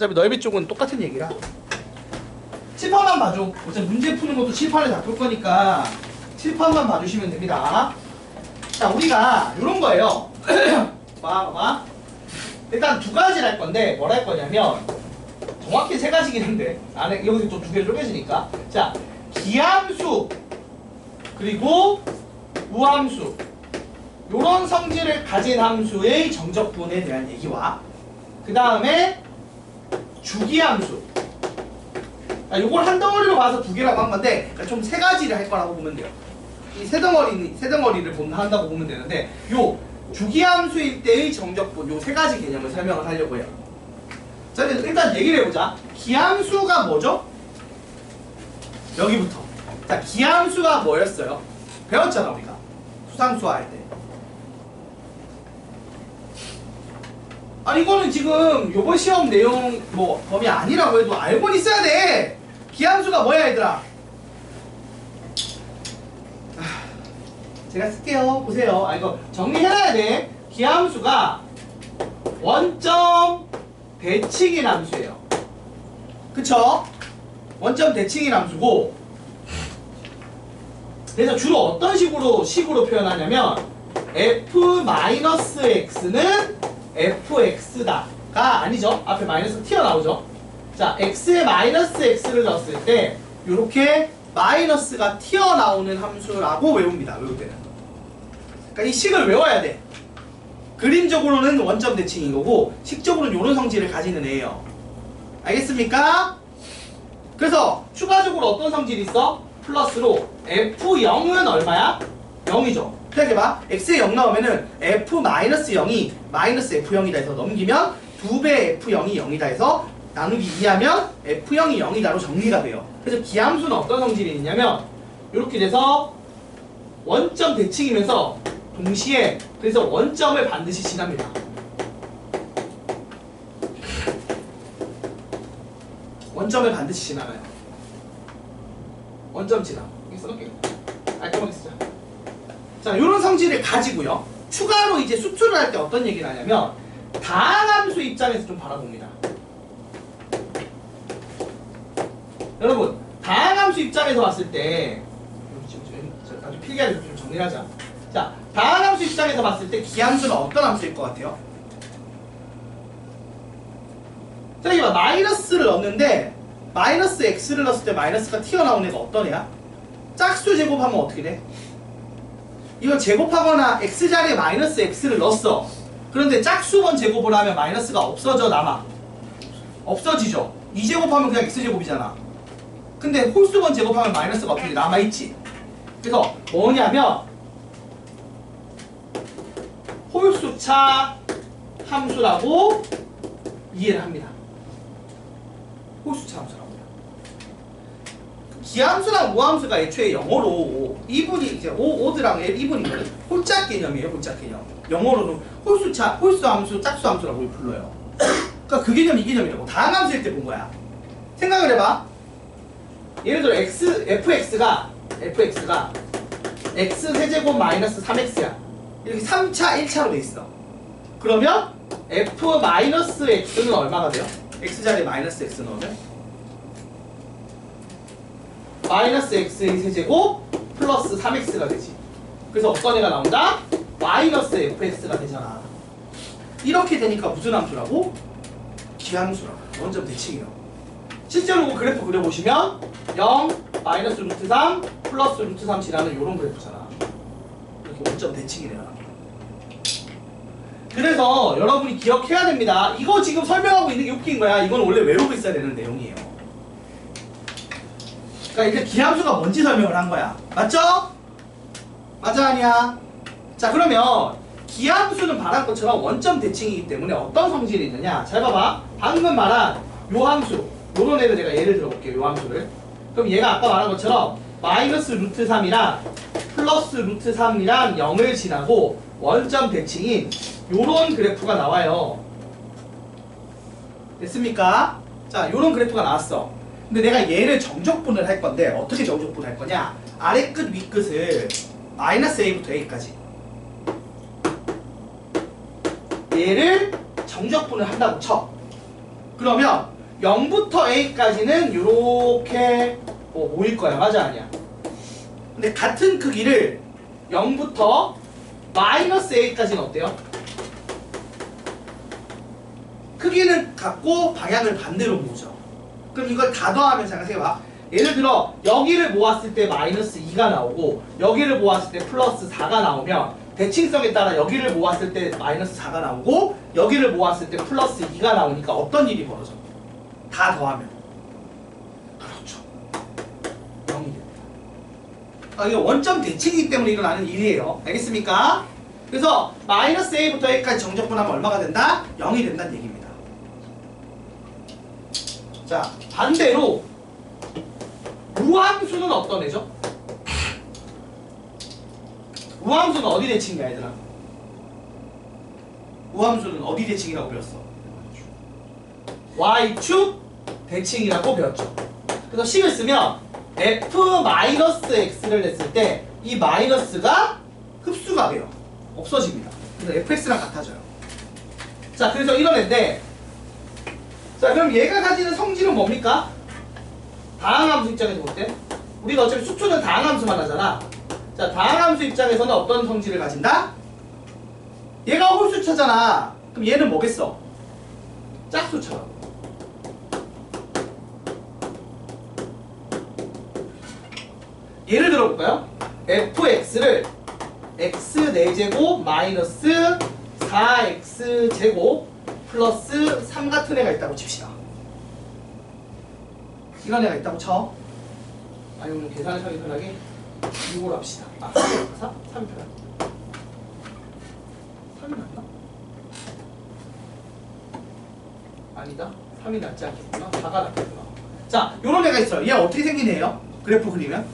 어차피 넓이 쪽은 똑같은 얘기라 칠판만 봐줘. 어차피 문제 푸는 것도 칠판을 잡을 거니까 칠판만 봐주시면 됩니다. 자, 우리가 이런 거예요. 봐봐. 일단 두 가지를 할 건데 뭘 할 거냐면 정확히 세 가지긴 한데 안에 여기서 또 두 개로 쪼개지니까 자, 기함수 그리고 우함수 요런 성질을 가진 함수의 정적분에 대한 얘기와 그 다음에 주기함수. 요걸 한 덩어리로 봐서 두 개라고 한 건데 좀 세 가지를 할 거라고 보면 돼요. 이 세 덩어리를 한다고 보면 되는데 요 주기함수일 때의 정적분 요 세 가지 개념을 설명을 하려고 해요. 자, 일단 얘기를 해보자. 기함수가 뭐죠? 여기부터. 자, 기함수가 뭐였어요? 배웠잖아 우리가 수상수화 할 때. 아니 이거는 지금 요번 시험 내용 뭐 범위 아니라고 해도 알고는 있어야 돼. 기함수가 뭐야 얘들아? 제가 쓸게요. 보세요. 이거 정리해놔야 돼. 기함수가 원점 대칭인 함수예요. 그쵸? 원점 대칭인 함수고 그래서 주로 어떤 식으로 표현하냐면 f-x는 fx다가 아니죠. 앞에 마이너스 튀어나오죠. 자, x에 마이너스 x를 넣었을 때 이렇게 마이너스가 튀어나오는 함수라고 외웁니다. 외울 때는. 그러니까 이 식을 외워야 돼. 그림적으로는 원점 대칭인 거고 식적으로는 이런 성질을 가지는 애예요. 알겠습니까? 그래서 추가적으로 어떤 성질이 있어? 플러스로 f0은 얼마야? 0이죠. 생각해봐. x에 0 나오면은 f-0이 마이너스 f0이다 해서 넘기면 2배 f0이 0이다 해서 나누기 2하면 f0이 0이다로 정리가 돼요. 그래서 기함수는 어떤 성질이 있냐면 이렇게 돼서 원점 대칭이면서 동시에 그래서 원점을 반드시 지납니다. 원점을 반드시 지나가요. 원점 지나. 여기 써놓을게요. 깔끔하게 쓰자. 자, 이런 성질을 가지고요. 추가로 이제 수투를 할 때 어떤 얘기를 하냐면 다항함수 입장에서 좀 바라봅니다. 여러분, 다항함수 입장에서 봤을 때 아주 필기하게 좀 정리를 하자. 자, 다항함수 입장에서 봤을 때 기함수는 어떤 함수일 것 같아요? 자, 여기 봐. 마이너스를 넣었는데 마이너스 x를 넣었을 때 마이너스가 튀어나오는 애가 어떤 애야? 짝수 제곱하면 어떻게 돼? 이걸 제곱하거나 x자리에 마이너스 x를 넣었어. 그런데 짝수번 제곱을 하면 마이너스가 없어져 남아? 없어지죠. 2제곱하면 그냥 x제곱이잖아. 근데 홀수번 제곱하면 마이너스가 어떻게 남아있지? 그래서 뭐냐면 홀수차 함수라고 이해를 합니다. 홀수차 함수라고요. 기함수랑 우함수가 애초에 영어로 이분이 이제 오드랑 이분이거든. 홀짝 개념이에요. 홀짝 개념. 영어로는 홀수차, 홀수함수, 짝수함수라고 불러요. 그러니까 그 개념이 이 개념이라고. 다항함수일 때 본 거야. 생각을 해봐. 예를 들어 fx가 x 세제곱 마이너스 3x야. 이렇게 3차, 1차로 돼 있어. 그러면 f 마이너스 x는 얼마가 돼요? x자리에 마이너스 x 넣으면 마이너스 x의 세제곱 플러스 3x가 되지. 그래서 어떤 애가 나온다? 마이너스 fx가 되잖아. 이렇게 되니까 무슨 함수라고? 기함수라고. 원점 대칭이라고. 실제로 그래프 그려보시면 0, 마이너스 루트 3, 플러스 루트 3 지나는 이런 그래프잖아. 이렇게 원점 대칭이래요. 그래서 여러분이 기억해야 됩니다. 이거 지금 설명하고 있는 게 웃긴 거야. 이건 원래 외우고 있어야 되는 내용이에요. 그러니까 이제 기함수가 뭔지 설명을 한 거야. 맞죠? 맞아 아니야? 자, 그러면 기함수는 말한 것처럼 원점 대칭이기 때문에 어떤 성질이 있느냐? 잘 봐봐. 방금 말한 요 함수, 요런 애를 제가 예를 들어볼게요. 요 함수를. 그럼 얘가 아까 말한 것처럼 마이너스 루트 3이랑 플러스 루트 3이랑 0을 지나고 원점 대칭인 요런 그래프가 나와요. 됐습니까? 자, 요런 그래프가 나왔어. 근데 내가 얘를 정적분을 할 건데 어떻게 정적분을 할 거냐? 아래 끝, 위 끝을 마이너스 a부터 a까지 얘를 정적분을 한다고 쳐. 그러면 0부터 a까지는 요렇게 모일 거야. 맞아 아니야? 근데 같은 크기를 0부터 마이너스 a까지는 어때요? 크기는 같고 방향을 반대로 모으죠. 그럼 이걸 다 더하면 생각해봐. 예를 들어 여기를 모았을 때 마이너스 2가 나오고 여기를 모았을 때 플러스 4가 나오면 대칭성에 따라 여기를 모았을 때 마이너스 4가 나오고 여기를 모았을 때 플러스 2가 나오니까 어떤 일이 벌어져? 다 더하면 그렇죠. 0이 됩니다. 이게 원점 대칭이기 때문에 일어나는 일이에요. 알겠습니까? 그래서 마이너스 a부터 a까지 정적분하면 얼마가 된다? 0이 된다는 얘기입니다. 자, 반대로 우함수는 어떤 애죠? 우함수는 어디 대칭이야 얘들아? 우함수는 어디 대칭이라고 배웠어? y축 대칭이라고 배웠죠. 그래서 식을 쓰면 f-x를 냈을 때 이 마이너스가 흡수가 돼요. 없어집니다. 그래서 fx랑 같아져요. 자, 그래서 이런 애인데, 자, 그럼 얘가 가지는 성질은 뭡니까? 다항함수 입장에서 볼 때 우리가 어차피 수초는 다항함수만 하잖아. 자, 다항함수 입장에서는 어떤 성질을 가진다? 얘가 홀수차잖아. 그럼 얘는 뭐겠어? 짝수차라고. 예를 들어볼까요? fx를 x 4제곱 마이너스 4x제곱 플러스 3 같은 애가 있다고 칩시다. 이런 애가 있다고 쳐. 아니면 계산을 하기 편하게 6으로 합시다. 3이 편하게. 3이 낫나? 아니다. 3이 낫지 않겠구나. 4가 낫겠구나. 자, 요런 애가 있어요. 얘 어떻게 생긴 애예요? 그래프 그리면?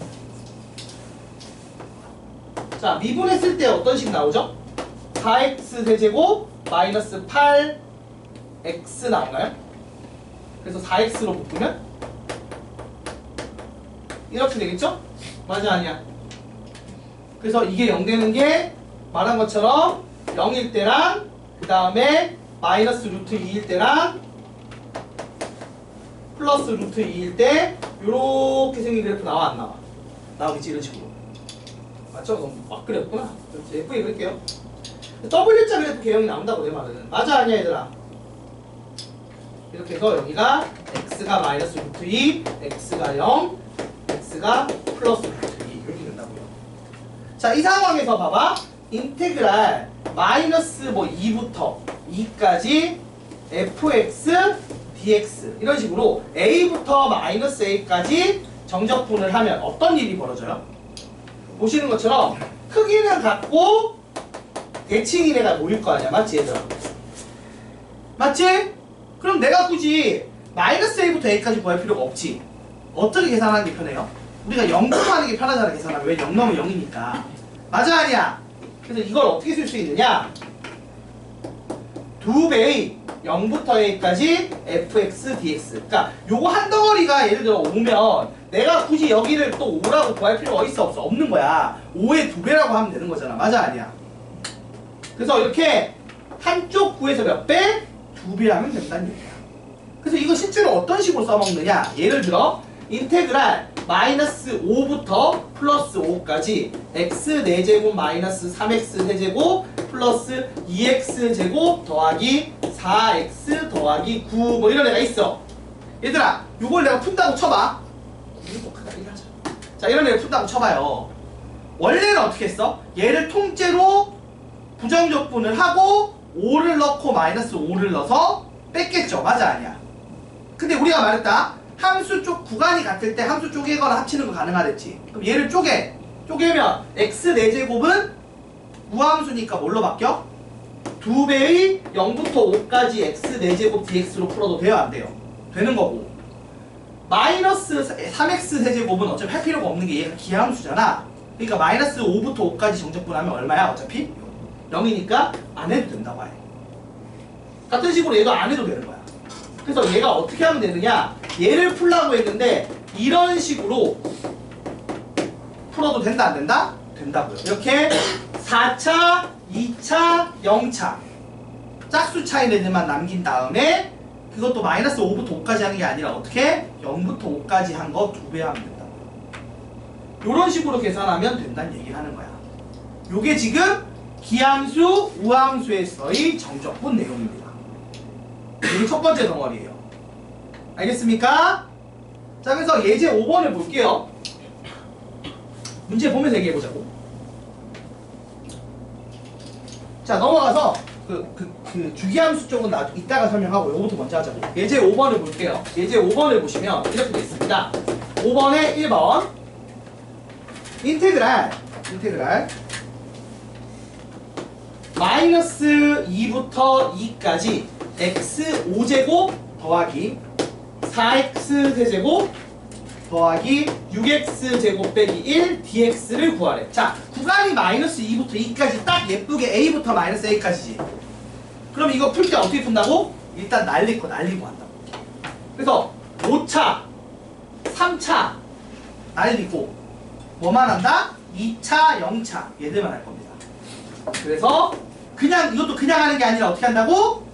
자, 미분했을 때 어떤 식 나오죠? 4x 세제곱 마이너스 8x 나오나요? 그래서 4x로 묶으면 이렇게 되겠죠? 맞아 아니야? 그래서 이게 0 되는 게 말한 것처럼 0일 때랑 그 다음에 마이너스 루트 2일 때랑 플러스 루트 2일 때 요렇게 생긴 그래프 나와 안 나와? 나오겠지 이런 식으로. 맞죠? 너무 막 그렸구나. 예쁘게 그릴게요. W자 그래프 개형이 나온다고 내 말은. 맞아 아니야 얘들아? 이렇게 해서 여기가 x가 마이너스 루트 2, x가 0, x가 플러스 루트 2 이렇게 된다고요. 자, 이 상황에서 봐봐. 인테그랄 마이너스 뭐 2부터 2까지 fx dx 이런 식으로 a부터 마이너스 a까지 정적분을 하면 어떤 일이 벌어져요? 보시는 것처럼 크기는 같고 대칭인 애가 모일 거 아니야. 맞지 얘들아? 맞지? 그럼 내가 굳이 마이너스 a부터 a까지 구할 필요가 없지. 어떻게 계산하는 게 편해요? 우리가 0부터 하는 게 편하잖아 계산하면. 왜 0 넣으면 0이니까. 맞아 아니야? 그래서 이걸 어떻게 쓸 수 있느냐? 2배의 0부터 a까지 fx dx. 그러니까 요거 한 덩어리가 예를 들어 5면 내가 굳이 여기를 또 5라고 구할 필요가 있어 없어? 없는 거야. 5의 2배라고 하면 되는 거잖아. 맞아 아니야? 그래서 이렇게 한쪽 구에서 몇 배? 2배 하면 된다는 얘기야. 그래서 이거 실제로 어떤 식으로 써먹느냐? 예를 들어 인테그랄 마이너스 5부터 플러스 5까지 x 4제곱 마이너스 3x 세제곱 플러스 2x제곱 더하기 4x 더하기 9 뭐 이런 애가 있어. 얘들아 이걸 내가 푼다고 쳐봐. 자, 이런 애를 푼다고 쳐봐요. 원래는 어떻게 했어? 얘를 통째로 부정적분을 하고 5를 넣고 마이너스 5를 넣어서 뺐겠죠. 맞아 아니야? 근데 우리가 말했다. 함수 쪽 구간이 같을 때 함수 쪼개거나 합치는 거 가능하댔지. 그럼 얘를 쪼개면 x 4제곱은 무함수니까 뭘로 바뀌어? 2배의 0부터 5까지 x 4제곱 dx로 풀어도 돼요 안 돼요? 되는 거고 마이너스 3x 세제곱은 어차피 할 필요가 없는 게 얘가 기하함수잖아. 그러니까 마이너스 5부터 5까지 정적분하면 얼마야 어차피? 0이니까 안 해도 된다고 해. 같은 식으로 얘도 안 해도 되는 거야. 그래서 얘가 어떻게 하면 되느냐? 얘를 풀라고 했는데 이런 식으로 풀어도 된다 안 된다? 된다고요. 이렇게 4차, 2차, 0차 짝수 차이들만 남긴 다음에 그것도 마이너스 5부터 5까지 하는 게 아니라 어떻게? 0부터 5까지 한 거 2배 하면 된다. 이런 식으로 계산하면 된다는 얘기를 하는 거야. 요게 지금 기함수, 우함수에서의 정적분 내용입니다. 이게 첫 번째 덩어리예요. 알겠습니까? 자, 그래서 예제 5번을 볼게요. 문제 보면서 얘기해보자고. 자, 넘어가서 그 주기함수 쪽은 이따가 설명하고 요거부터 먼저 하자고. 예제 5번을 볼게요. 예제 5번을 보시면 이렇게 되어 있습니다. 5번에 1번 인테그랄 마이너스 2부터 2까지 x 5제곱 더하기 4x 세제곱 더하기 6x 제곱 빼기 1 dx를 구하래. 자, 구간이 마이너스 2부터 2까지 딱 예쁘게 a부터 마이너스 a까지지. 그럼 이거 풀 때 어떻게 푼다고? 일단 날리고 한다고. 그래서 5차, 3차 날리고 뭐만 한다? 2차, 0차 얘들만 할 겁니다. 그래서 그냥 이것도 그냥 하는 게 아니라 어떻게 한다고?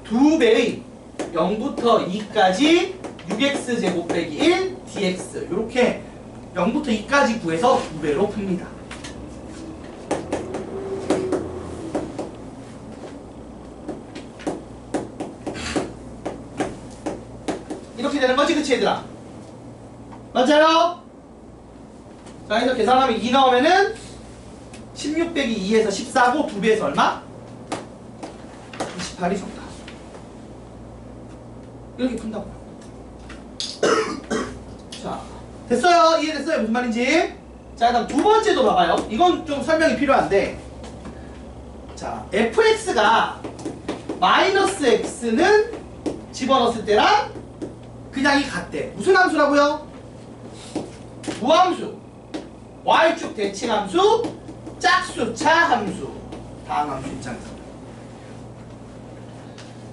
2배의 0부터 2까지 6x 제곱 빼기 1 dx 이렇게 0부터 2까지 구해서 2배로 풉니다. 이렇게 되는 거지, 그치 얘들아? 맞아요? 자, 그래서 계산하면 2 나오면은 16 빼기 2에서 14고 2배에서 얼마? 28이 정답. 이렇게 푼다고요. 자, 됐어요? 이해됐어요? 무슨 말인지? 자, 그다음 두 번째도 봐봐요. 이건 좀 설명이 필요한데, 자, fx가 마이너스 x는 집어넣었을 때랑 그냥이 같대. 무슨 함수라고요? 무함수, y축 대칭함수, 짝수차 함수. 다음 함수 입장에서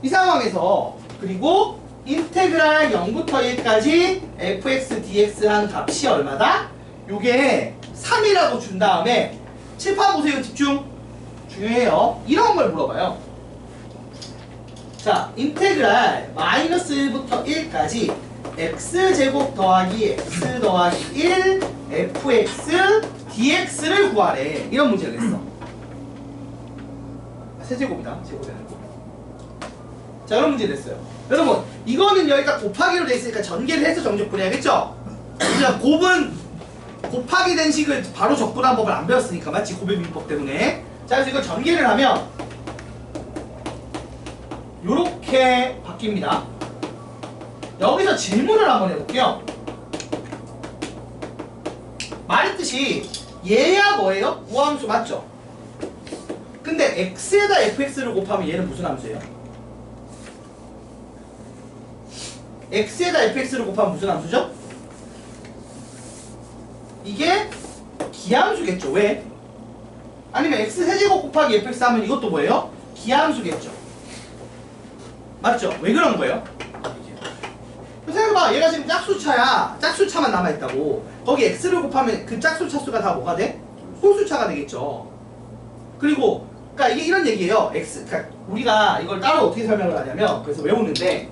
이 상황에서 그리고 인테그랄 0부터 1까지 fx dx 한 값이 얼마다? 요게 3이라고 준 다음에 칠판 보세요. 집중. 중요해요. 이런 걸 물어봐요. 자, 인테그랄 마이너스 1부터 1까지 x제곱 더하기 x 더하기 1 fx dx를 구하래. 이런 문제를 냈어. 세제곱이다. 제곱이 아니고. 자, 이런 문제 냈어요. 여러분, 이거는 여기가 곱하기로 돼 있으니까 전개를 해서 정적분해야겠죠? 그냥 곱은 곱하기 된 식을 바로 적분한 법을 안 배웠으니까, 맞지? 곱의 민법 때문에. 자, 그래서 이걸 전개를 하면 요렇게 바뀝니다. 여기서 질문을 한번 해볼게요. 말했듯이 얘야 뭐예요? 우함수 맞죠? 근데 x에다 fx를 곱하면 얘는 무슨 함수예요? x에다 fx를 곱하면 무슨 함수죠? 이게 기함수겠죠. 왜? 아니면 x 세제곱 곱하기 fx 하면 이것도 뭐예요? 기함수겠죠. 맞죠? 왜 그런 거예요? 생각해봐. 얘가 지금 짝수차야. 짝수차만 남아있다고. 거기 x를 곱하면 그 짝수차 수가 다 뭐가 돼? 홀수차가 되겠죠. 그리고 그러니까 이게 이런 얘기예요. 그러니까 우리가 이걸 따로 어떻게 설명을 하냐면, 그래서 외우는데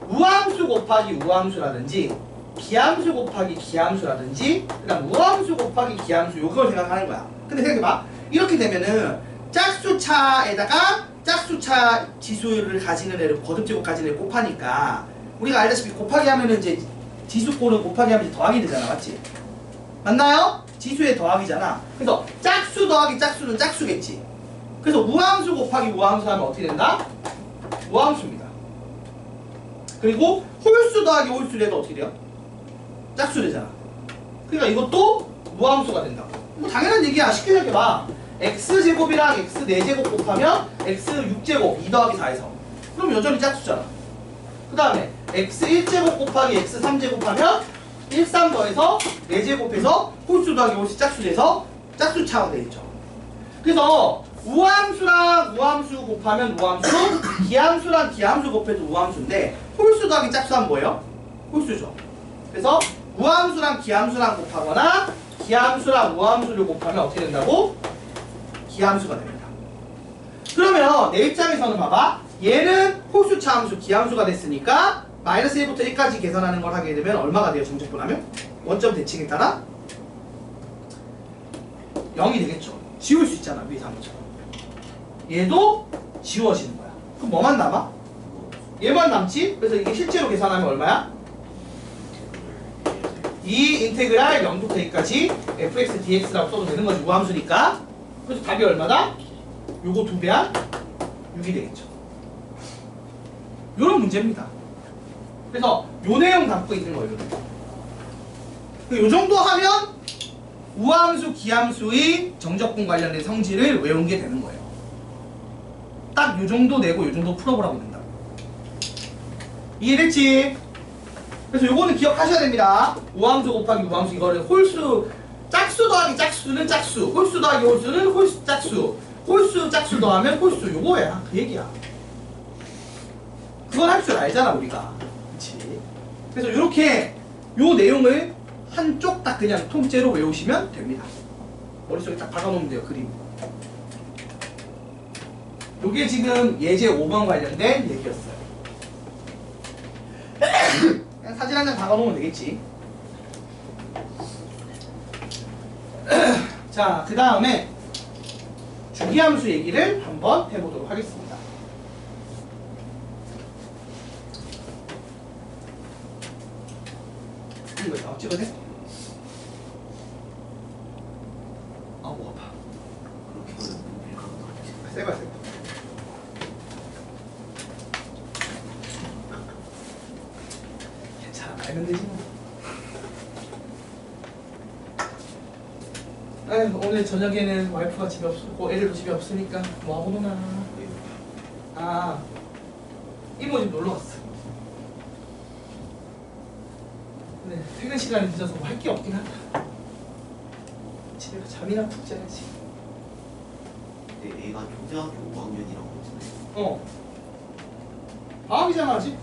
우함수 곱하기 우함수라든지 기함수 곱하기 기함수라든지 그다음 우함수 곱하기 기함수 요걸 생각하는 거야. 근데 생각해봐. 이렇게 되면은 짝수차에다가 짝수차 지수를 가지는 애를 거듭제곱 가지는 애를 곱하니까 우리가 알다시피 곱하기 하면은 이제 지수꼴은 곱하기 하면 이제 더하기 되잖아. 맞지? 맞나요? 지수의 더하기잖아. 그래서 짝수 더하기 짝수는 짝수겠지. 그래서 우함수 곱하기 우함수 하면 어떻게 된다? 우함수입니다. 그리고 홀수 더하기 홀수를 해도 어떻게 돼요? 짝수 되잖아. 그러니까 이것도 무함수가 된다고. 뭐 당연한 얘기야. 쉽게 생각해봐. x제곱이랑 x 4제곱 곱하면 x 6제곱 2 더하기 4에서 그럼 여전히 짝수잖아. 그 다음에 x 1제곱 곱하기 x 3제곱 하면 1, 3 더해서 4제곱해서 홀수 더하기 홀수 짝수 돼서 짝수차가 되겠죠. 그래서 우함수랑 우함수 곱하면 우함수, 기함수랑 기함수 곱해도 우함수인데 홀수 더하기 짝수 하면 뭐예요? 홀수죠. 그래서 우함수랑 기함수랑 곱하거나 기함수랑 우함수를 곱하면 어떻게 된다고? 기함수가 됩니다. 그러면 내 입장에서는 봐봐. 얘는 홀수차 함수, 기함수가 됐으니까 마이너스 1부터 1까지 계산하는 걸 하게 되면 얼마가 돼요? 정적분하면? 원점 대칭에 따라 0이 되겠죠. 지울 수 있잖아, 위에 함수처럼. 얘도 지워지는 거야. 그럼 뭐만 남아? 얘만 남지? 그래서 이게 실제로 계산하면 얼마야? 이 인테그랄 0부터 1까지 fx dx라고 써도 되는 거지, 우함수니까. 그래서 답이 얼마다? 요거 2배한 6이 되겠죠. 요런 문제입니다. 그래서 요 내용 담고 있는 거예요. 요 정도 하면 우함수, 기함수의 정적분 관련된 성질을 외운 게 되는 거예요. 딱 요 정도 내고 요 정도 풀어보라고 된다. 이해됐지? 그래서 요거는 기억하셔야 됩니다. 우함수 곱하기 우함수, 이거를 홀수, 짝수 더하기 짝수는 짝수, 홀수 더하기 홀수는 홀수 짝수, 홀수 짝수 더하면 홀수, 요거야. 그 얘기야. 그건 할 줄 알잖아, 우리가. 그치? 그래서 요렇게 요 내용을 한쪽 딱 그냥 통째로 외우시면 됩니다. 머릿속에 딱 박아놓으면 돼요, 그림. 요게 지금 예제 5번 관련된 얘기였어요. 그냥 사진 한 장 박아놓으면 되겠지. 자, 그 다음에 주기함수 얘기를 한번 해보도록 하겠습니다. 이거 찍어도 돼? 아, 목 아파. 그렇게 어려운 새거야, 새거. 괜찮아, 알면 되지 뭐. 아유, 오늘 저녁에는 와이프가 집에 없고 애들도 집에 없으니까 뭐하고 노나. 아, 이모 집 놀러 갔어. 네, 퇴근 시간이 늦어서 뭐 할 게 없긴 하다. 집에 가서 잠이나 푹 자야지. 근데 애가 초등학교 5학년이라고 했잖아요. 어. 방학이잖아, 아직.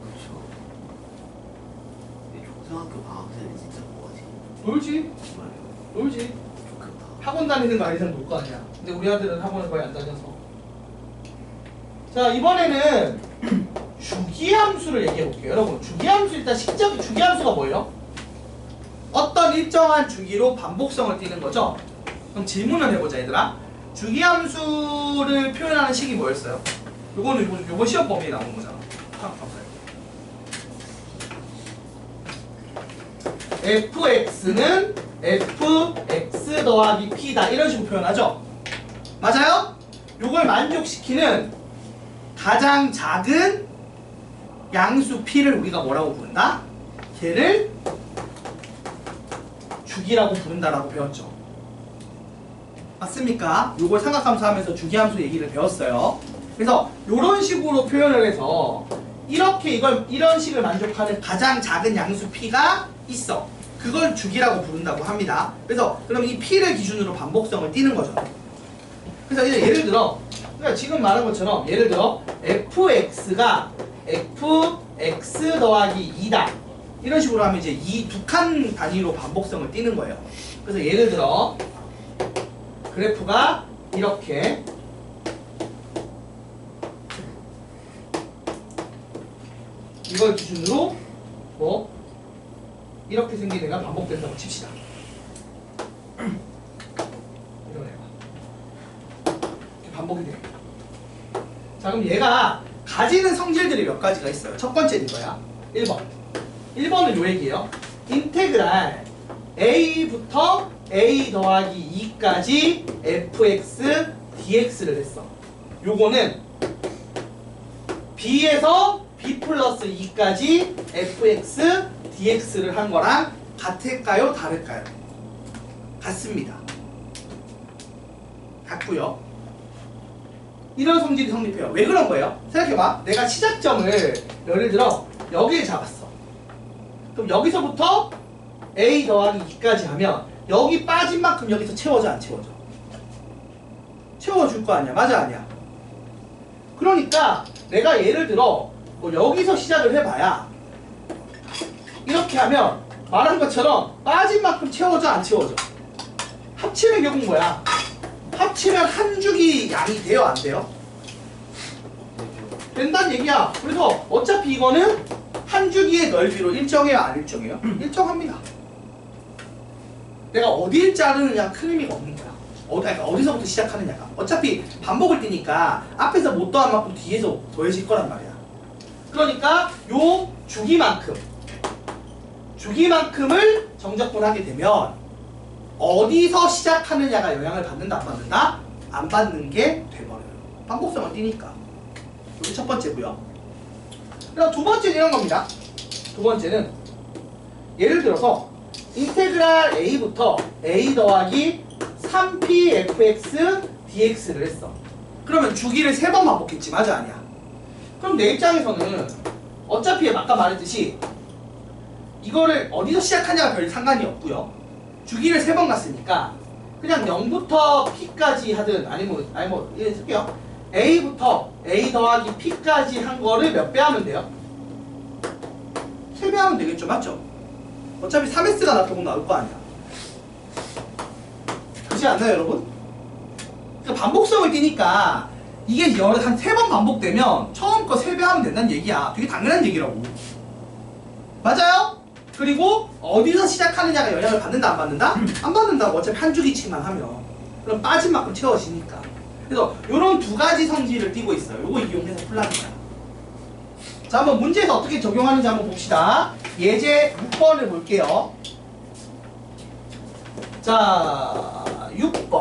그렇죠. 근데 초등학교 방학 때는 진짜 뭐하지? 놀지. 정말요. 놀지. 좋겠다. 학원 다니는 거 아니면 놀 거 아니야. 근데 우리 아들은 학원을 거의 안 다녀서. 자, 이번에는 주기함수를 얘기해 볼게요. 여러분, 주기함수 일단 주기함수가 뭐예요? 어떤 일정한 주기로 반복성을 띠는 거죠? 그럼 질문을 해보자, 얘들아. 주기함수를 표현하는 식이 뭐였어요? 요거 시험 범위에 나오는 거잖아. fx는 fx 더하기 p다, 이런 식으로 표현하죠? 맞아요? 요걸 만족시키는 가장 작은 양수 p를 우리가 뭐라고 부른다? 걔를 주기라고 부른다라고 배웠죠. 맞습니까? 요걸 삼각함수 하면서 주기함수 얘기를 배웠어요. 그래서 요런 식으로 표현을 해서 이런 식을 만족하는 가장 작은 양수 p가 있어. 그걸 주기라고 부른다고 합니다. 그래서 그럼 이 p를 기준으로 반복성을 띠는 거죠. 그래서 이제 예를 들어, 그러니까 지금 말한 것처럼 예를 들어 fx가 fx 더하기 2다, 이런 식으로 하면 이제 이 두 칸 단위로 반복성을 띠는 거예요. 그래서 예를 들어 그래프가 이렇게 이걸 기준으로 뭐 이렇게 생긴 애가 반복된다고 칩시다. 이런 애가 이렇게 반복이 돼요. 자, 그럼 얘가 가지는 성질들이 몇 가지가 있어요. 첫 번째는 이거야. 1번은 요 얘기예요. 인테그랄 a부터 a 더하기 2까지 fx dx를 했어. 요거는 b에서 b 플러스 2까지 fx dx를 한 거랑 같을까요? 다를까요? 같습니다. 같고요. 이런 성질이 성립해요. 왜 그런 거예요? 생각해봐. 내가 시작점을 예를 들어 여기에 잡았어. 그럼 여기서부터 a 더하기 2까지 하면 여기 빠진 만큼 여기서 채워져, 안 채워져? 채워줄 거 아니야. 맞아, 아니야? 그러니까 내가 예를 들어 뭐 여기서 시작을 해봐야 이렇게 하면 말한 것처럼 빠진 만큼 채워져, 안 채워져? 합치면 결국 뭐야? 합치면 한 주기 양이 돼요, 안 돼요? 된다는 얘기야. 그래서 어차피 이거는 한 주기의 넓이로 일정해요, 안 일정해요? 일정합니다. 내가 어디를 자르느냐 큰 의미가 없는 거야. 그러니까 어디서부터 시작하느냐가. 어차피 반복을 뛰니까 앞에서 못 더한 만큼 뒤에서 더해질 거란 말이야. 그러니까 요 주기만큼을 정적분하게 되면 어디서 시작하느냐가 영향을 받는다, 안 받는다? 안 받는 게 돼버려요. 반복성을 띄니까. 이게 첫 번째고요. 그럼 두 번째는 이런 겁니다. 두 번째는 예를 들어서 인테그랄 a부터 a 더하기 3pfx dx를 했어. 그러면 주기를 3번 반복했지, 맞아 아니야? 그럼 내 입장에서는 어차피 아까 말했듯이 이거를 어디서 시작하냐가 별 상관이 없고요. 주기를 3번 갔으니까 그냥 0부터 p까지 하든 아니면 이렇게 쓸게요. a부터 a 더하기 p까지 한 거를 몇 배 하면 돼요? 3배 하면 되겠죠, 맞죠? 어차피 3s가 나타나고 나올 거 아니야. 그렇지 않나요, 여러분? 그러니까 반복성을 띄니까 이게 한 3번 반복되면 처음 거 3배 하면 된다는 얘기야. 되게 당연한 얘기라고. 맞아요? 그리고 어디서 시작하느냐가 영향을 받는다, 안 받는다? 안 받는다고. 어차피 한 주기치만 하면. 그럼 빠진 만큼 채워지니까. 그래서 이런 두 가지 성질을 띠고 있어요. 요거 이용해서 풀라는 거야. 자, 한번 문제에서 어떻게 적용하는지 한번 봅시다. 예제 6번을 볼게요. 자, 6번.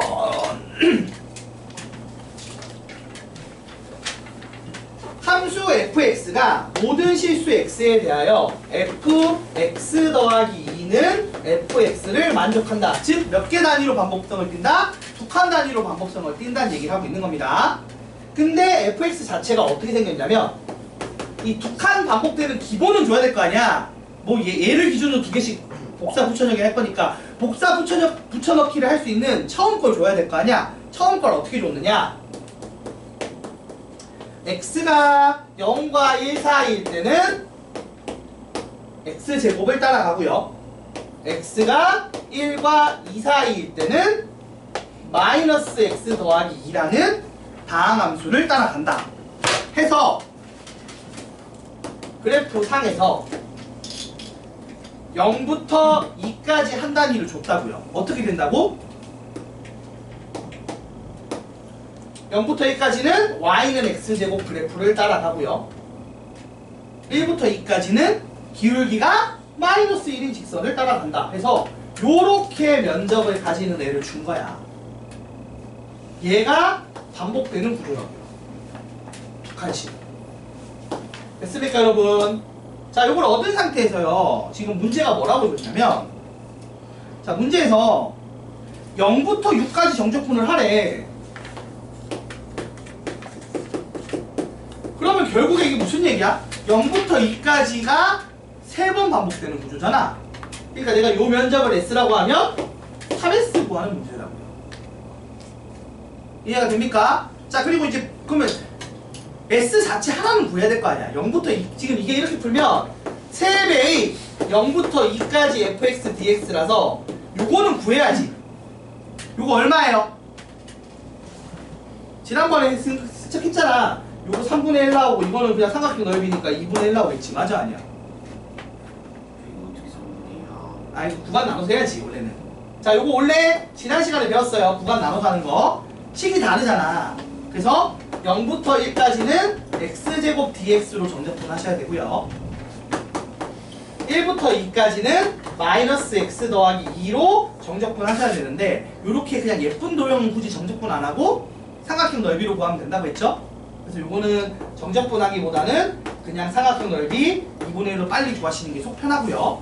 함수 fx가 모든 실수 x에 대하여 fx 더하기 2는 fx를 만족한다. 즉, 몇 개 단위로 반복성을 띈다? 두 칸 단위로 반복성을 띈다는 얘기를 하고 있는 겁니다. 근데 fx 자체가 어떻게 생겼냐면 이 두 칸 반복되는 기본은 줘야 될 거 아니야. 뭐 얘를 기준으로 두 개씩 복사 붙여넣기 할 거니까 복사 붙여넣기를 할 수 있는 처음 걸 줘야 될 거 아니야. 처음 걸 어떻게 줬느냐? x가 0과 1 사이일 때는 x제곱을 따라가고요. x가 1과 2 사이일 때는 마이너스 x 더하기 2라는 다항함수를 따라간다. 해서 그래프 상에서 0부터 2까지 한 단위를 줬다고요. 어떻게 된다고? 0부터 1까지는 y는 x제곱 그래프를 따라가고요. 1부터 2까지는 기울기가 마이너스 1인 직선을 따라간다. 해서 요렇게 면적을 가지는 애를 준 거야. 얘가 반복되는 구조라고요. 두 칸씩. 됐습니까, 여러분? 자, 요걸 얻은 상태에서요. 지금 문제가 뭐라고 줬냐면, 자, 문제에서 0부터 6까지 정적분을 하래. 그러면 결국에 이게 무슨 얘기야? 0부터 2까지가 3번 반복되는 구조잖아. 그러니까 내가 요 면적을 S라고 하면 3S 구하는 문제라고요. 이해가 됩니까? 자, 그리고 이제 그러면 S 자체 하나는 구해야 될 거 아니야. 0부터 2, 지금 이게 이렇게 풀면 3배의 0부터 2까지 fx dx라서 요거는 구해야지. 요거 얼마예요? 지난번에 스쳤했잖아. 요거 3분의 1 나오고 이거는 그냥 삼각형 넓이니까 2분의 1 나오겠지. 맞아 아니야? 이거 어떻게 3분의 1이야? 아니 구간 나눠서 해야지 원래는. 자, 요거 원래 지난 시간에 배웠어요. 구간 나눠서 하는 거. 식이 다르잖아. 그래서 0부터 1까지는 x제곱 dx로 정적분 하셔야 되고요. 1부터 2까지는 마이너스 x 더하기 2로 정적분 하셔야 되는데 요렇게 그냥 예쁜 도형은 굳이 정적분 안 하고 삼각형 넓이로 구하면 된다고 했죠? 그래서 요거는 정적분 하기보다는 그냥 삼각형 넓이 2분의 1로 빨리 구하시는 게 속 편하고요.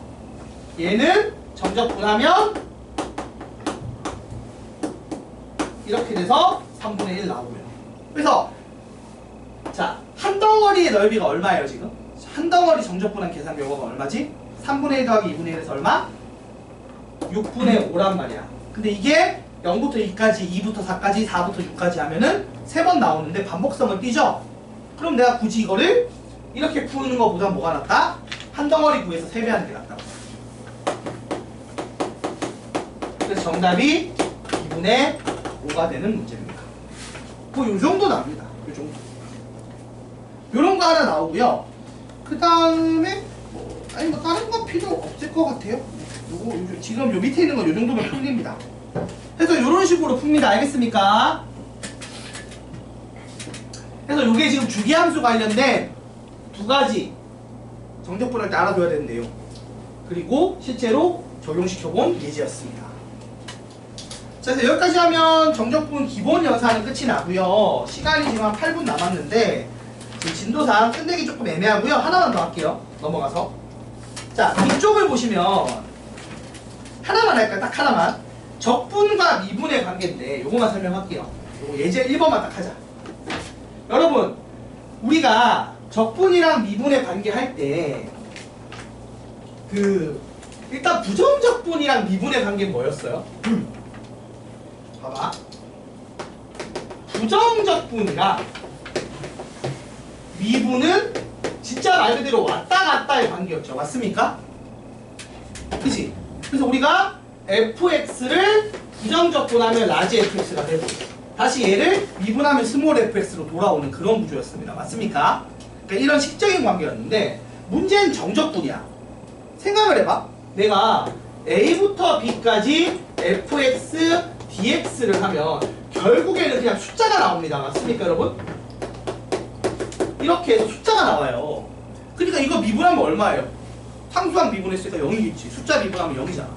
얘는 정적분 하면 이렇게 돼서 3분의 1 나오고요. 그래서 자, 한 덩어리의 넓이가 얼마예요 지금? 한 덩어리 정적분한 계산 결과가 얼마지? 3분의 1 더하기 2분의 1에서 얼마? 6분의 5란 말이야. 근데 이게 0부터 2까지, 2부터 4까지, 4부터 6까지 하면은 3번 나오는데 반복성을 띄죠? 그럼 내가 굳이 이거를 이렇게 푸는 것보다 뭐가 낫다? 한 덩어리 구해서 3배 하는 게 낫다고. 그래서 정답이 2분의 5가 되는 문제입니다. 뭐 요 정도 납니다. 요 정도. 요런 거 하나 나오고요. 그 다음에 아니 뭐 다른 거 필요 없을 것 같아요. 요거 지금 요 밑에 있는 거 요 정도면 풀립니다. 그래서 요런 식으로 풉니다. 알겠습니까? 그래서 요게 지금 주기함수 관련된 두 가지 정적분할 때 알아둬야 되는 내용. 그리고 실제로 적용시켜본 예제였습니다. 자, 그래서 여기까지 하면 정적분 기본 연산은 끝이 나고요. 시간이 지금 한 8분 남았는데 지금 진도상 끝내기 조금 애매하고요. 하나만 더 할게요. 넘어가서. 자, 이쪽을 보시면 하나만 할까요? 딱 하나만. 적분과 미분의 관계인데 요거만 설명할게요. 요거 예제 1번만 딱 하자. 여러분, 우리가 적분이랑 미분의 관계 할 때 일단 부정적분이랑 미분의 관계는 뭐였어요? 봐봐. 부정적분이랑 미분은 진짜 말 그대로 왔다 갔다의 관계였죠. 맞습니까? 그치? 그래서 우리가 fx를 부정적분하면 라지 fx가 되고 다시 얘를 미분하면 스몰 fx로 돌아오는 그런 구조였습니다. 맞습니까? 그러니까 이런 식적인 관계였는데 문제는 정적분이야. 생각을 해봐. 내가 a부터 b까지 fx, dx를 하면 결국에는 그냥 숫자가 나옵니다. 맞습니까, 여러분? 이렇게 해서 숫자가 나와요. 그러니까 이거 미분하면 얼마예요? 상수항 미분했으니까 0이겠지. 숫자 미분하면 0이잖아.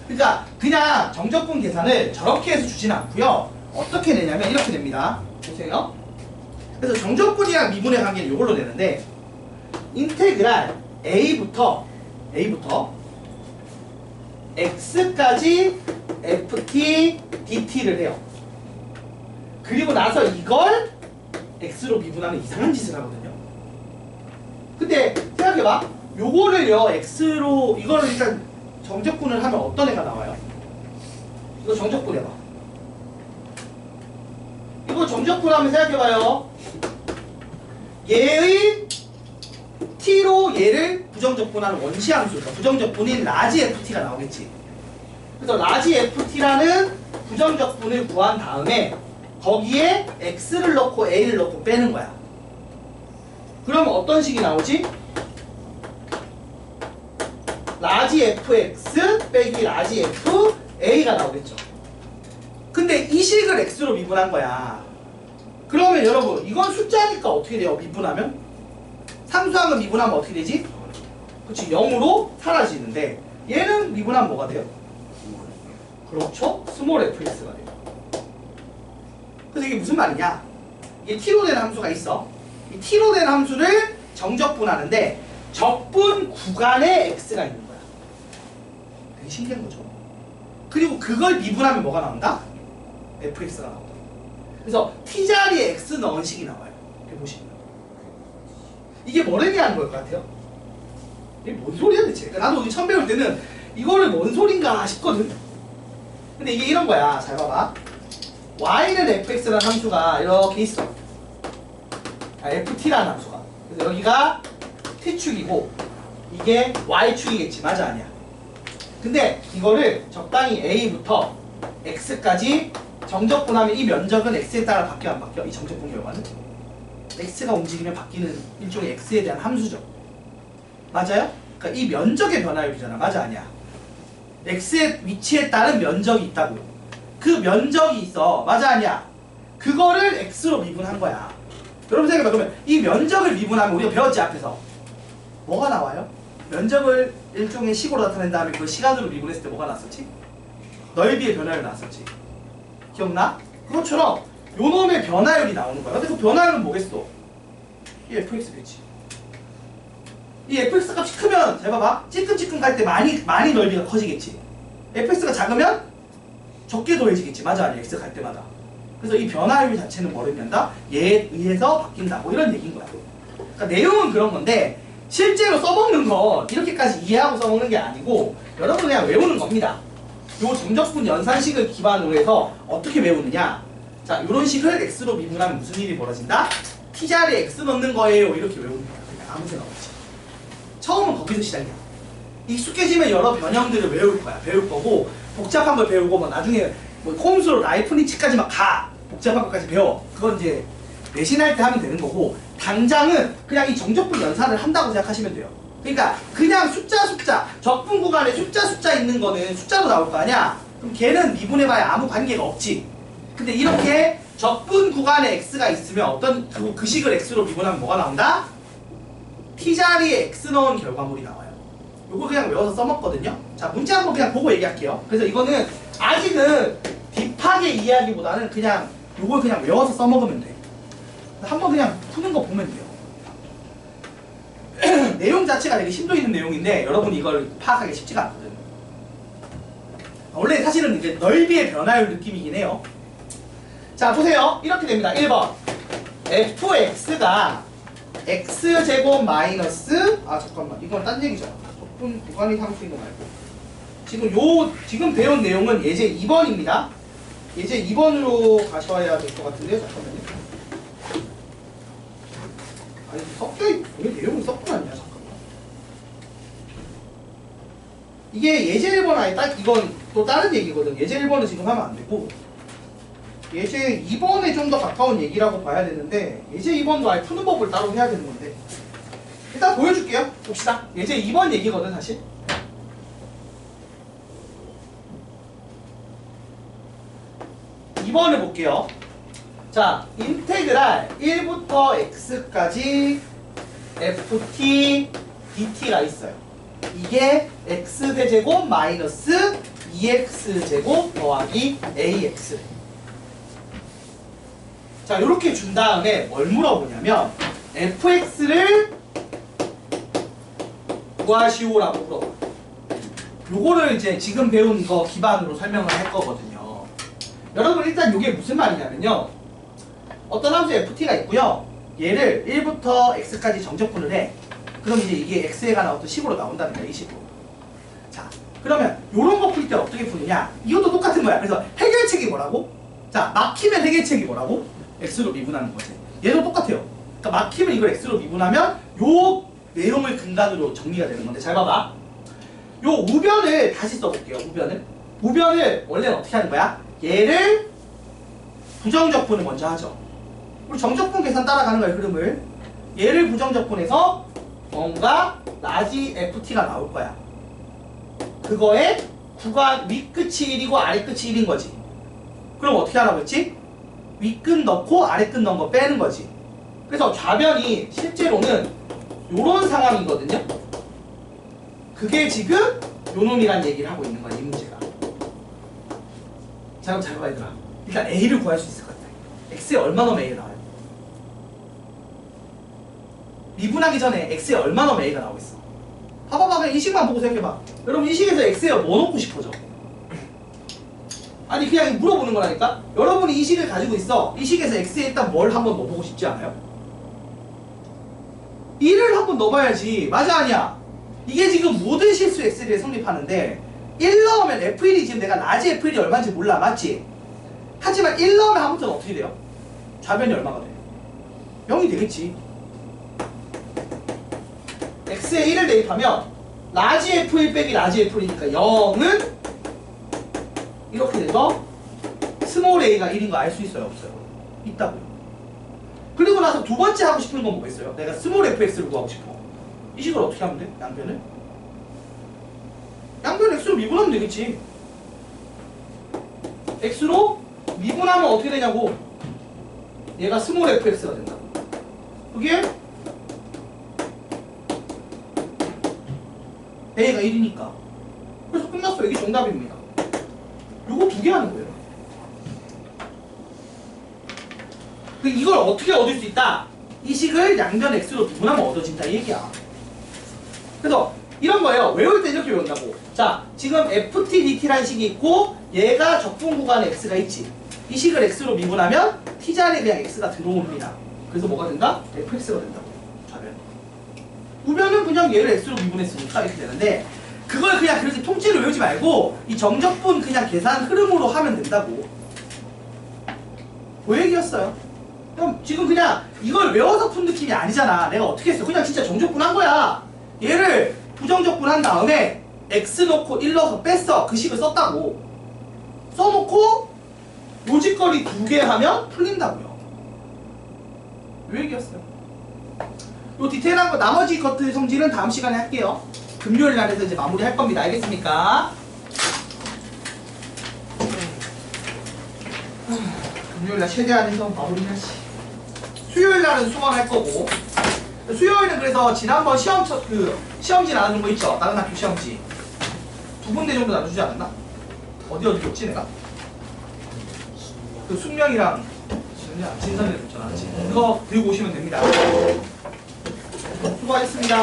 그러니까 그냥 정적분 계산을 저렇게 해서 주지는 않고요. 어떻게 내냐면 이렇게 됩니다. 보세요. 그래서 정적분이랑 미분의 관계는 이걸로 되는데 인테그랄 a부터 x까지 ft dt를 해요. 그리고 나서 이걸 x로 미분하는 이상한 짓을 하거든요. 근데 생각해봐. 요거를요 x로 이거를 일단 정적분을 하면 어떤 애가 나와요? 이거 정적분 해봐. 이거 정적분 하면 생각해봐요. 얘의 t로 얘를 부정적분하는 원시함수죠. 부정적분인 라지 ft가 나오겠지. 그래서 라지 ft라는 부정적분을 구한 다음에 거기에 x를 넣고 a를 넣고 빼는 거야. 그러면 어떤 식이 나오지? 라지 fx 빼기 라지 f a가 나오겠죠. 근데 이 식을 x로 미분한 거야. 그러면 여러분 이건 숫자니까 어떻게 돼요? 미분하면? 상수항은 미분하면 어떻게 되지? 그렇지, 0으로 사라지는데 얘는 미분하면 뭐가 돼요? 그렇죠? 스몰 fx가 돼요. 그래서 이게 무슨 말이냐? 이게 t로 된 함수가 있어. 이 t로 된 함수를 정적분하는데 적분 구간에 x가 있는 거야. 되게 신기한 거죠. 그리고 그걸 미분하면 뭐가 나온다? fx가 나온다. 그래서 t자리에 x 넣은 식이 나와요. 이렇게 보시면. 이게 뭘 의미하는 걸 것 같아요? 이게 뭔 소리야 대체? 그러니까 나도 처음 배울 때는 이거를 뭔 소린가 싶거든. 근데 이게 이런 거야. 잘 봐봐. y는 fx라는 함수가 이렇게 있어. ft라는 함수가. 그래서 여기가 t축이고 이게 y축이겠지. 맞아 아니야? 근데 이거를 적당히 a부터 x까지 정적분하면 이 면적은 x에 따라 바뀌어 안 바뀌어? 이 정적분 결과는? x가 움직이면 바뀌는 일종의 x에 대한 함수죠. 맞아요? 그러니까 이 면적의 변화율이잖아. 맞아 아니야? x의 위치에 따른 면적이 있다고. 그 면적이 있어. 맞아 아니야? 그거를 x로 미분한 거야. 여러분 생각해봐. 그러면 이 면적을 미분하면 우리가 배웠지 앞에서. 뭐가 나와요? 면적을 일종의 식으로 나타낸 다음에 그걸 시간으로 미분했을 때 뭐가 났었지? 넓이의 변화율이 났었지. 기억나? 그것처럼 요 놈의 변화율이 나오는 거야. 근데 그 변화율은 뭐겠어? 이 fx겠지. 이 fx 값이 크면 잘 봐봐. 찌끔찌끔 갈 때 많이 넓이가 커지겠지. fx가 작으면 적게 더해지겠지. 맞아 아니야? x 갈 때마다. 그래서 이 변화율 자체는 뭐를 의미한다? 얘에 의해서 바뀐다. 뭐 이런 얘기인 거야. 그러니까 내용은 그런 건데 실제로 써먹는 건 이렇게까지 이해하고 써먹는 게 아니고 여러분 그냥 외우는 겁니다. 요 정적분 연산식을 기반으로 해서 어떻게 외우느냐? 자, 이런 식을 x로 미분하면 무슨 일이 벌어진다? t자리에 x 넣는 거예요. 이렇게 외우는 거야. 그냥 아무 생각 없이. 처음은 거기서 시작이야. 익숙해지면 여러 변형들을 외울 거야. 배울 거고 복잡한 걸 배우고 뭐 나중에 뭐 홈수로 라이프니츠까지 막 가. 복잡한 것까지 배워. 그건 이제 내신할 때 하면 되는 거고 당장은 그냥 이 정적분 연산을 한다고 생각하시면 돼요. 그러니까 그냥 숫자 적분 구간에 숫자 있는 거는 숫자로 나올 거 아니야? 그럼 걔는 미분해봐야 아무 관계가 없지. 근데 이렇게 적분 구간에 x가 있으면 어떤 그 식을 x로 미분하면 뭐가 나온다? t자리에 x 넣은 결과물이 나와요. 요거 그냥 외워서 써먹거든요. 자, 문제 한번 그냥 보고 얘기할게요. 그래서 이거는 아직은 딥하게 이해하기보다는 그냥 요걸 그냥 외워서 써먹으면 돼. 한번 그냥 푸는 거 보면 돼요. 내용 자체가 되게 심도 있는 내용인데 여러분이 이걸 파악하기 쉽지가 않거든. 원래 사실은 이제 넓이의 변화율 느낌이긴 해요. 자, 보세요. 이렇게 됩니다. 1번 fx가 x제곱 마이너스 잠깐만, 이건 딴 얘기잖아. 적분 구간이 상수인 거 말고 지금 배운 내용은 예제 2번입니다. 예제 2번으로 가셔야 될 것 같은데요. 잠깐만요. 아니, 왜 내용이 섞여놨냐, 잠깐만. 이게 예제 1번 아니, 이건 또 다른 얘기거든. 예제 1번은 지금 하면 안 되고, 예제 2번에 좀 더 가까운 얘기라고 봐야 되는데, 예제 2번도 아예 푸는 법을 따로 해야 되는 건데, 일단 보여줄게요. 봅시다. 예제 2번 얘기거든, 사실. (2번을) 볼게요. 자, 인테그랄 1부터 x까지 ft dt가 있어요. 이게 x제곱 마이너스 2x제곱 더하기 ax. 자, 요렇게 준 다음에 뭘 물어보냐면 fx를 구하시오라고 물어봐. 요거를 이제 지금 배운 거 기반으로 설명을 할 거거든요. 여러분, 일단 요게 무슨 말이냐면요, 어떤 함수 ft가 있고요, 얘를 1부터 x까지 정적분을 해. 그럼 이제 이게 x에 관한 어떤 식으로 나온다는 거야, 이 식으로. 자, 그러면 요런 거 풀 때 어떻게 푸느냐, 이것도 똑같은 거야. 그래서 해결책이 뭐라고? 자, 막히면 해결책이 뭐라고? x로 미분하는 거지. 얘도 똑같아요. 그러니까 막히면 이걸 x로 미분하면 요 내용을 근간으로 정리가 되는 건데, 잘 봐봐. 요 우변을 다시 써볼게요. 우변을 원래는 어떻게 하는 거야? 얘를 부정적분을 먼저 하죠. 우리 정적분 계산 따라가는 거예요, 흐름을. 얘를 부정적분해서 뭔가 라지 ft가 나올 거야. 그거에 구간 윗끝이 1이고 아래끝이 1인 거지. 그럼 어떻게 하라고 했지? 윗끝 넣고 아래끝 넣은 거 빼는 거지. 그래서 좌변이 실제로는 요런 상황이거든요. 그게 지금 요 놈이란 얘기를 하고 있는 거야, 이 문제가. 자, 그럼 잘 봐, 얘들아. 일단 a를 구할 수 있을 것 같아. x에 얼마 넣으면 a가 나와요? 미분하기 전에 x에 얼마 넣으면 a가 나오겠어? 봐봐봐, 그냥 이 식만 보고 생각해봐. 여러분, 이 식에서 x에 뭐 넣고 싶어져? 아니, 그냥 물어보는 거라니까? 여러분이 이 식을 가지고 있어. 이 식에서 x에 일단 뭘 한번 넣어보고 싶지 않아요? 1을 한번 넣어봐야지. 맞아, 아니야? 이게 지금 모든 실수 x에 성립하는데 1 넣으면 f1이 지금 내가 라지 f1이 얼마인지 몰라. 맞지? 하지만 1 넣으면 아무튼 어떻게 돼요? 좌변이 얼마가 돼? 0이 되겠지. x에 1을 대입하면 라지 f1 빼기 라지 f1이니까 0은 이렇게 돼서 스몰 a가 1인 거 알 수 있어요? 없어요? 있다고요. 그리고 나서 두 번째 하고 싶은 건 뭐겠어요? 내가 스몰 fx를 구하고 싶어. 이 식을 어떻게 하면 돼? 양변을? 양변 x로 미분하면 되겠지. x로 미분하면 어떻게 되냐고. 얘가 스몰 fx가 된다고. 그게 a가 1이니까. 그래서 끝났어요. 이게 정답입니다. 요거 두 개 하는 거예요. 이걸 어떻게 얻을 수 있다? 이 식을 양변 x로 미분하면 얻어진다, 이 얘기야. 그래서 이런 거예요. 외울 때 이렇게 외운다고. 자, 지금 ft dt라는 식이 있고 얘가 적분 구간에 x가 있지. 이 식을 x로 미분하면 t자리에 그냥 x가 들어옵니다. 그래서 뭐가 된다? fx가 된다고. 좌변. 우변은 그냥 얘를 x로 미분했으니까 이렇게 되는데, 그걸 그냥 그렇게 통째로 외우지 말고 이 정적분 그냥 계산 흐름으로 하면 된다고. 그 얘기였어요. 그럼 지금 그냥 이걸 외워서 푼 느낌이 아니잖아. 내가 어떻게 했어? 그냥 진짜 정적분 한 거야. 얘를 부정적분 한 다음에 x 넣고 1 넣어서 뺐어. 그 식을 썼다고. 써놓고 요짓거리 2개 하면 풀린다고요. 요 얘기였어요. 요 디테일한 거 나머지 것들 성질은 다음 시간에 할게요. 금요일 날에서 이제 마무리 할 겁니다. 알겠습니까? 금요일 날 최대한 해서 마무리하지. 수요일 날은 수강할 거고. 수요일은 그래서 지난번 시험지 나눠준 거 있죠? 다른 학교 시험지. 2군데 정도 나눠주지 않았나? 어디 줬지 내가? 그 숙명이랑 진선이랑 줬잖아. 그거 들고 오시면 됩니다. 수고하셨습니다.